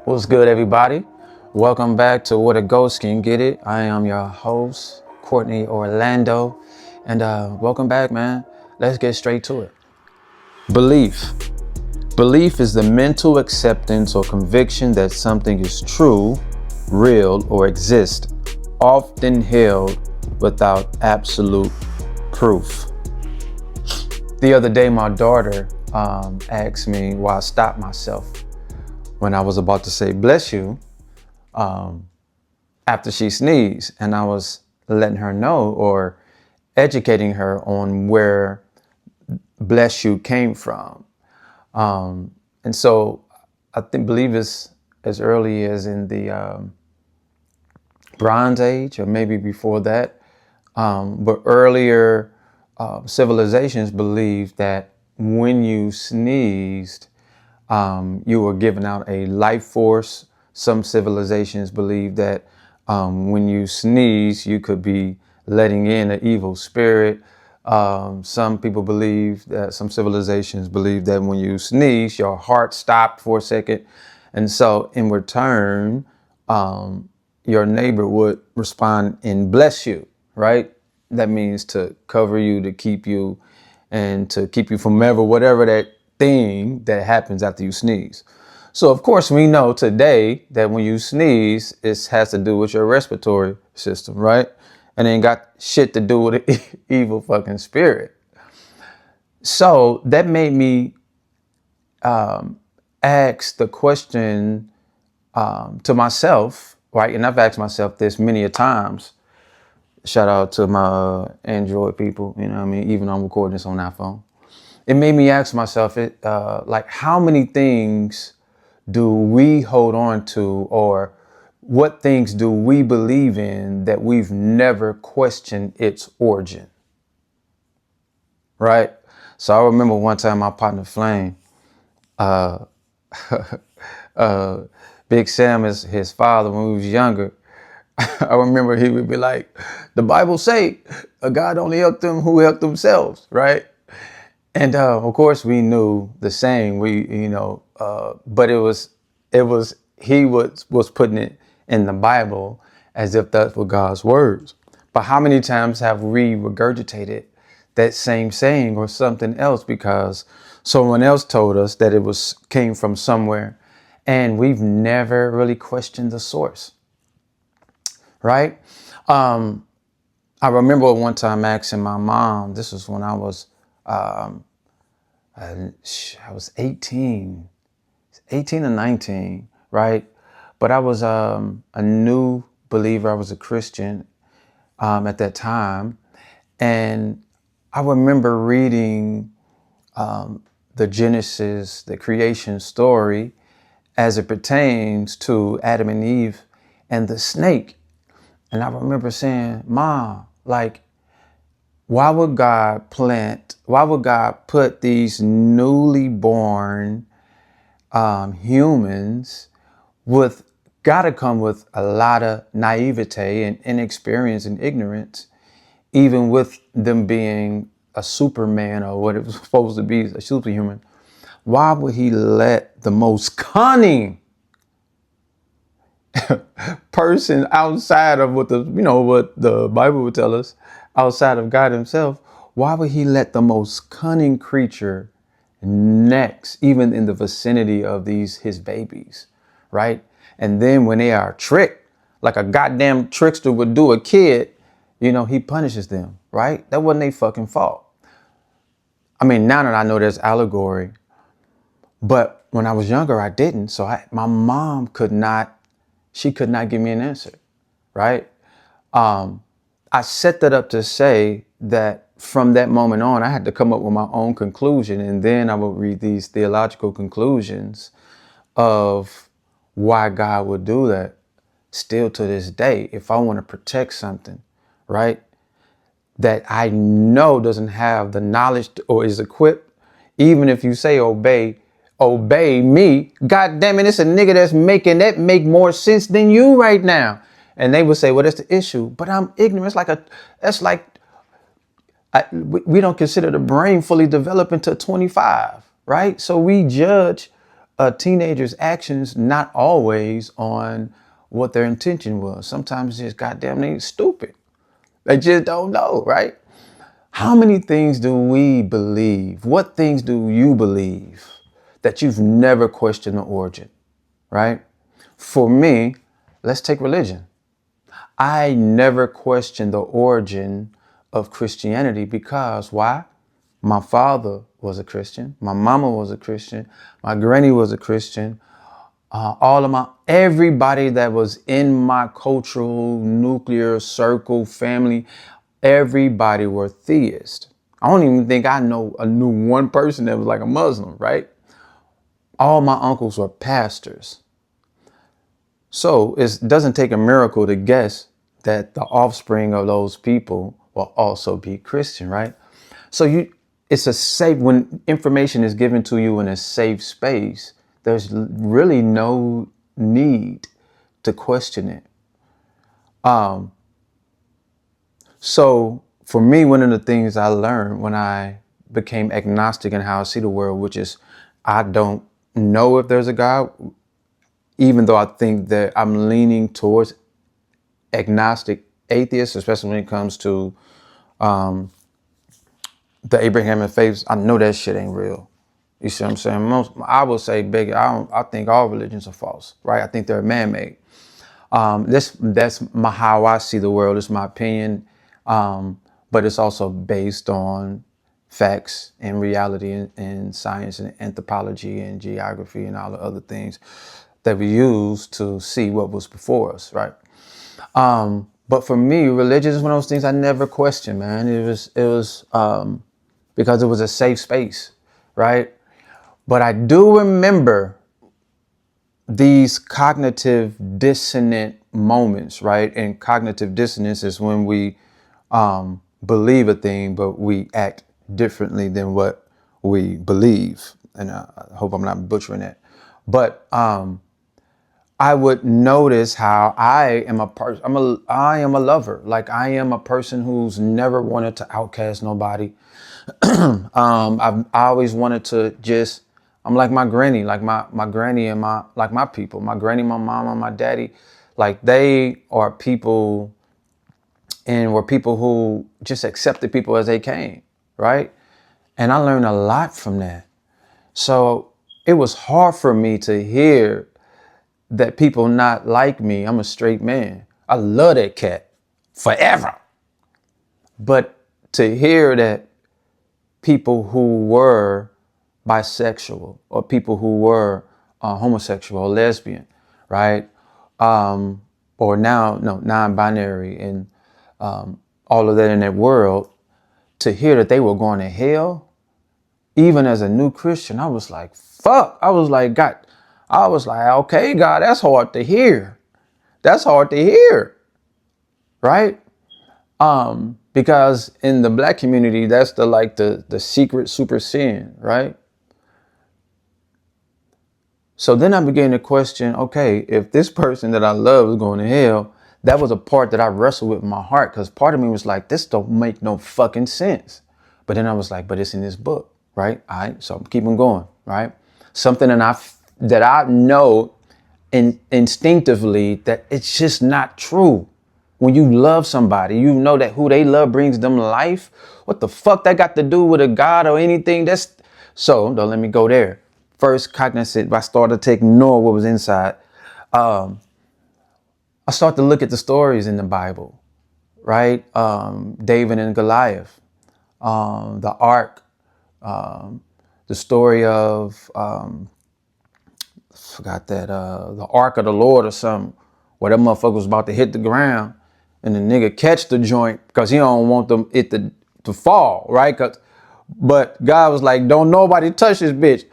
What's good, everybody? Welcome back to What a Ghost Can Get It. I am your host, Courtney Orlando, and welcome back, man. Let's get straight to it. Belief. Belief is the mental acceptance or conviction that something is true, real, or exists, often held without absolute proof. The other day, my daughter asked me why I stopped myself when I was about to say bless you after she sneezed, and I was letting her know or educating her on where bless you came from. And so I believe it's as early as in the Bronze Age or maybe before that. But earlier civilizations believed that when you sneezed, you were giving out a life force. Some civilizations believe that when you sneeze, you could be letting in an evil spirit. Some people believe that some civilizations believe that when you sneeze, your heart stopped for a second. And so in return, your neighbor would respond and bless you, right? That means to cover you, to keep you, and to keep you from whatever that thing that happens after you sneeze. So of course we know today that when you sneeze, it has to do with your respiratory system, right? And it ain't got shit to do with an evil fucking spirit. So that made me ask the question to myself, right? And I've asked myself this many a times. Shout out to my Android people, you know what I mean? Even though I'm recording this on iPhone. It made me ask myself, like, how many things do we hold on to, or what things do we believe in that we've never questioned its origin, right? So I remember one time my partner Flame, Big Sam is his father when we was younger. I remember he would be like, the Bible say, God only helped them who helped themselves, right? And of course we knew the saying, but he was putting it in the Bible as if that were God's words. But how many times have we regurgitated that same saying or something else because someone else told us that came from somewhere, and we've never really questioned the source, right? I remember one time asking my mom. This was when I was 18 or 19, right? But I was a new believer. I was a Christian at that time. And I remember reading the Genesis, the creation story, as it pertains to Adam and Eve and the snake. And I remember saying, Mom, like, why would God put these newly born humans gotta come with a lot of naivete and inexperience and ignorance, even with them being a Superman or what it was supposed to be, a superhuman? Why would he let the most cunning person outside of what the Bible would tell us, outside of God himself, why would he let the most cunning creature next, even in the vicinity of his babies, right? And then when they are tricked, like a goddamn trickster would do a kid, he punishes them, right? That wasn't their fucking fault. I mean, now that I know there's allegory, but when I was younger, I didn't. So my mom could not give me an answer, right? I set that up to say that from that moment on, I had to come up with my own conclusion, and then I would read these theological conclusions of why God would do that still to this day. If I want to protect something, right, that I know doesn't have the knowledge or is equipped, even if you say obey me, God damn it, it's a nigga that's making that make more sense than you right now. And they would say, well, that's the issue. But I'm ignorant. We don't consider the brain fully developed until 25, right? So we judge a teenager's actions not always on what their intention was. Sometimes it's just goddamn they stupid. They just don't know, right? How many things do we believe? What things do you believe that you've never questioned the origin, right? For me, let's take religion. I never questioned the origin of Christianity because why? My father was a Christian. My mama was a Christian. My granny was a Christian. Everybody that was in my cultural nuclear circle family, everybody were theists. I don't even think I knew one person that was like a Muslim, right? All my uncles were pastors. So it doesn't take a miracle to guess that the offspring of those people will also be Christian, right? So it's a safe, when information is given to you in a safe space, there's really no need to question it. So for me, one of the things I learned when I became agnostic in how I see the world, which is I don't know if there's a God, even though I think that I'm leaning towards agnostic atheist, especially when it comes to the Abrahamic faiths. I know that shit ain't real. You see what I'm saying? I would say big. I think all religions are false, right? I think they're man-made. That's how I see the world. It's my opinion, but it's also based on facts and reality and science and anthropology and geography and all the other things that we use to see what was before us, right? But for me, religion is one of those things I never questioned, man. It was because it was a safe space, right? But I do remember these cognitive dissonant moments, right? And cognitive dissonance is when we believe a thing, but we act differently than what we believe. And I hope I'm not butchering that. But I would notice how I am a person. I am a lover. Like I am a person who's never wanted to outcast nobody. I always wanted to just. I'm like my granny, like my granny and my people. My granny, my mama, my daddy, like they are people, and were people who just accepted people as they came, right? And I learned a lot from that. So it was hard for me to hear that people not like me. I'm a straight man. I love that cat forever. But to hear that people who were bisexual or people who were homosexual or lesbian, right? Or now, no, non-binary and all of that in that world, to hear that they were going to hell, even as a new Christian, I was like, fuck. I was like, God, I was like, okay, God, that's hard to hear. That's hard to hear, right? Because in the black community, that's the secret super sin, right? So then I began to question, okay, if this person that I love is going to hell, that was a part that I wrestled with in my heart, because part of me was like, this don't make no fucking sense. But then I was like, but it's in this book, right? All right, so I'm keeping going, right? Something that I know instinctively that it's just not true. When you love somebody, you know that who they love brings them life. What the fuck that got to do with a God or anything? So don't let me go there. First, cognizant, I started to ignore what was inside. I started to look at the stories in the Bible, right? David and Goliath, the Ark, the story of, forgot that, the Ark of the Lord or something, where that motherfucker was about to hit the ground and the nigga catch the joint because he don't want it to fall, right? But God was like, don't nobody touch this bitch.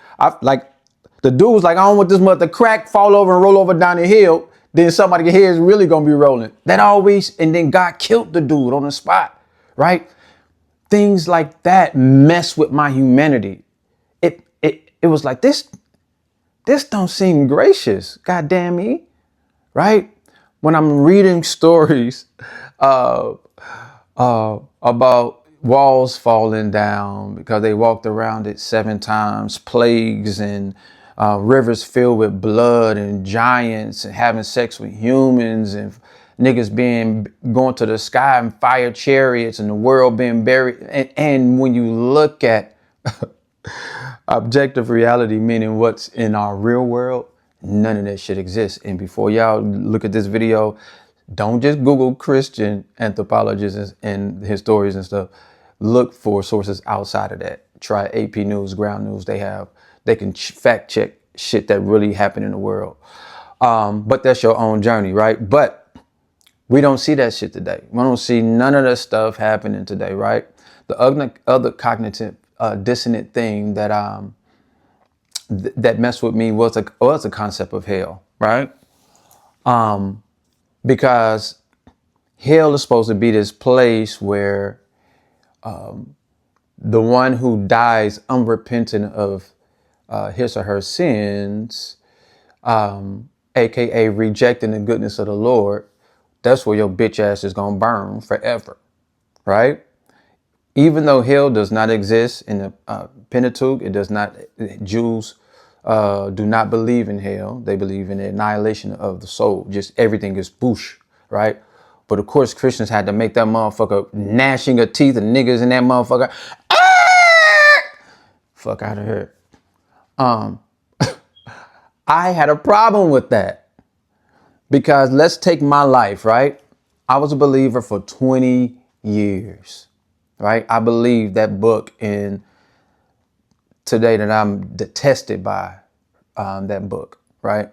The dude was like, I don't want this mother to crack, fall over and roll over down the hill. Then somebody here is really going to be rolling. And then God killed the dude on the spot, right? Things like that mess with my humanity. It was like, this don't seem gracious. God damn me, right? When I'm reading stories about walls falling down because they walked around it 7 times, plagues and rivers filled with blood and giants and having sex with humans and niggas going to the sky in fire chariots and the world being buried. And when you look at objective reality, meaning what's in our real world, none of that shit exists. And before y'all look at this video, don't just Google Christian anthropologists and historians and stuff. Look for sources outside of that. Try AP News, Ground News. They can fact check shit that really happened in the world. But that's your own journey, right? But we don't see that shit today. We don't see none of that stuff happening today, right? The other cognitive dissonant thing that that messed with me was a concept of hell, right? Because hell is supposed to be this place where the one who dies unrepentant of his or her sins, aka rejecting the goodness of the Lord, that's where your bitch ass is gonna burn forever, right? Even though hell does not exist in the Pentateuch, it does not. Jews do not believe in hell. They believe in the annihilation of the soul. Just everything is boosh, right? But of course, Christians had to make that motherfucker gnashing of teeth and niggas in that motherfucker. Fuck out of here. I had a problem with that because let's take my life, right? I was a believer for 20 years, right? I believe that book in today that I'm detested by that book, right?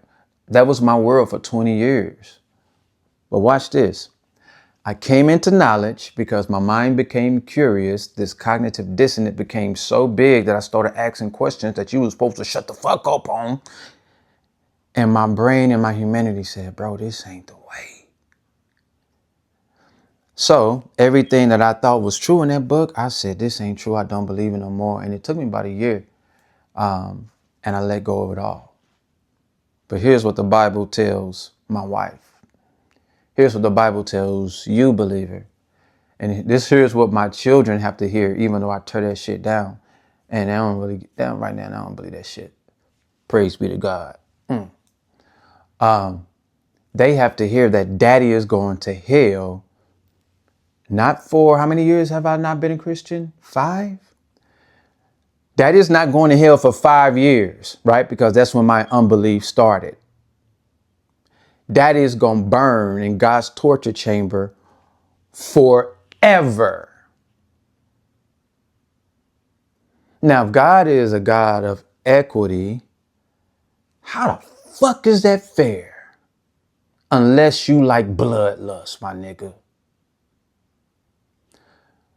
That was my world for 20 years. But watch this. I came into knowledge because my mind became curious. This cognitive dissonance became so big that I started asking questions that you were supposed to shut the fuck up on. And my brain and my humanity said, bro, this ain't the way. So everything that I thought was true in that book, I said, this ain't true. I don't believe it no more. And it took me about a year. And I let go of it all. But here's what the Bible tells my wife. Here's what the Bible tells you, believer. And here's what my children have to hear, even though I tear that shit down. And they don't really, right now, I don't believe that shit. Praise be to God. They have to hear that daddy is going to hell. Not for, how many years have I not been a Christian? 5? Daddy's not going to hell for 5 years, right? Because that's when my unbelief started. Daddy is going to burn in God's torture chamber forever. Now, if God is a God of equity, how the fuck is that fair? Unless you like bloodlust, my nigga.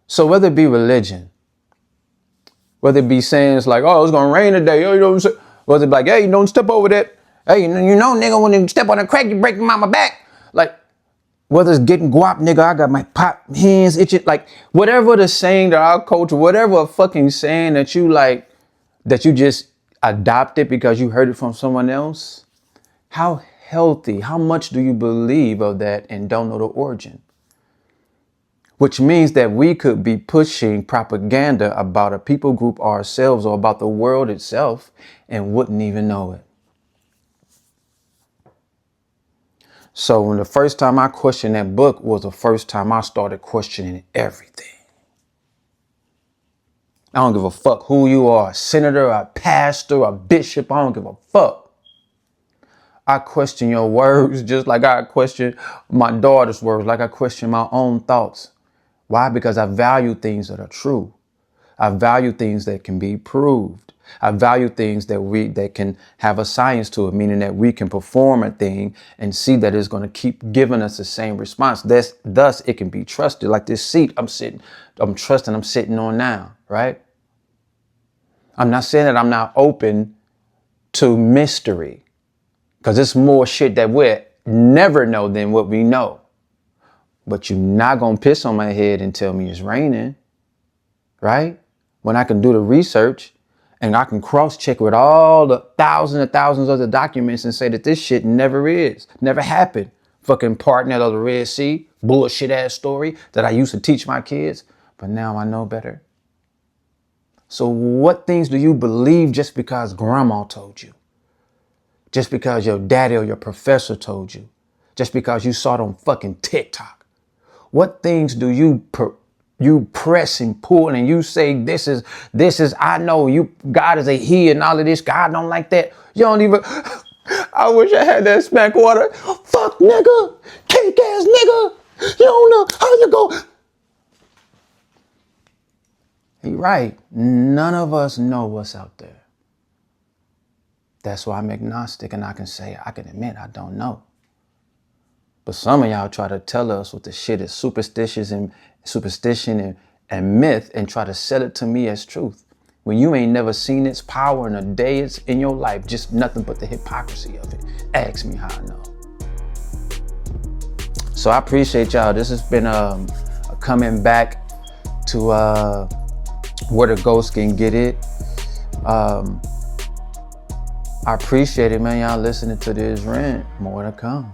So whether it be religion, whether it be sayings like, oh, it's going to rain today, you know what I'm saying? Whether it be like, hey, don't step over that. Hey, you know, nigga, when you step on a crack, you break your mama back. Like, whether it's getting guap, nigga, I got my pop hands itching. Like, whatever the saying that our culture, whatever a fucking saying that you like, that you just adopted because you heard it from someone else. How healthy, how much do you believe of that and don't know the origin? Which means that we could be pushing propaganda about a people group ourselves or about the world itself and wouldn't even know it. So when the first time I questioned that book was the first time I started questioning everything. I don't give a fuck who you are, a senator, a pastor, a bishop. I don't give a fuck. I question your words just like I question my daughter's words, like I question my own thoughts. Why? Because I value things that are true. I value things that can be proved. I value things that can have a science to it, meaning that we can perform a thing and see that it's going to keep giving us the same response. Thus, it can be trusted. Like this seat I'm sitting on now, right? I'm not saying that I'm not open to mystery, because it's more shit that we never know than what we know. But you're not going to piss on my head and tell me it's raining, right? When I can do the research and I can cross-check with all the thousands and thousands of the documents and say that this shit never happened. Fucking partner of the Red Sea, bullshit ass story that I used to teach my kids, but now I know better. So what things do you believe just because grandma told you? just because your daddy or your professor told you, just because you saw it on fucking TikTok? What things do you press and pull and you say, this is, I know God is a he and all of this. God don't like that. You don't even, I wish I had that smack water. Fuck nigga, cake ass nigga. You don't know how you go. You're right. None of us know what's out there. That's why I'm agnostic and I can admit I don't know. But some of y'all try to tell us what the shit is superstition and myth and try to sell it to me as truth. When you ain't never seen its power in a day it's in your life, just nothing but the hypocrisy of it. Ask me how I know. So I appreciate y'all. This has been a coming back to where the ghost can get it. I appreciate it, man. Y'all listening to this rant. More to come.